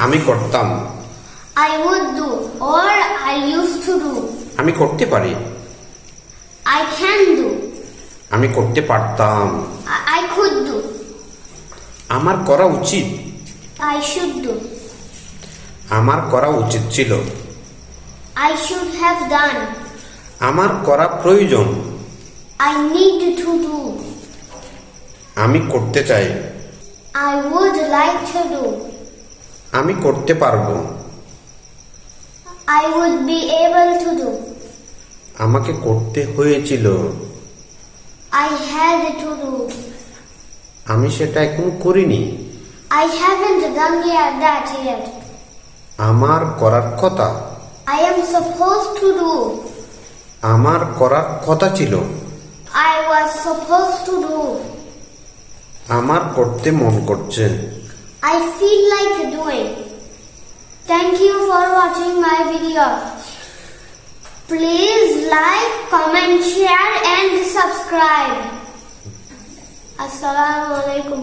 আমি করতাম। I would do or I used to do. আমি করতে পারি। I can do. আমি করতে পারতাম। I could do. আমার করা উচিত। I should do. আমার করা উচিত ছিল। I should have done. আমার করা প্রয়োজন। I need to do. আমি করতে চাই। I would like to do. আমি করতে পারবো। I would be able to do. আমাকে করতে হয়েছিল। I had to do. আমি সেটা এখন করিনি। I haven't done that yet. আমার করার কথা। I am supposed to do. আমার করার কথা ছিল। I was supposed to do. আমার করতে মন করছে। I feel like doing. Thank you for watching my video. Please like, comment, share and subscribe. Assalamu alaikum.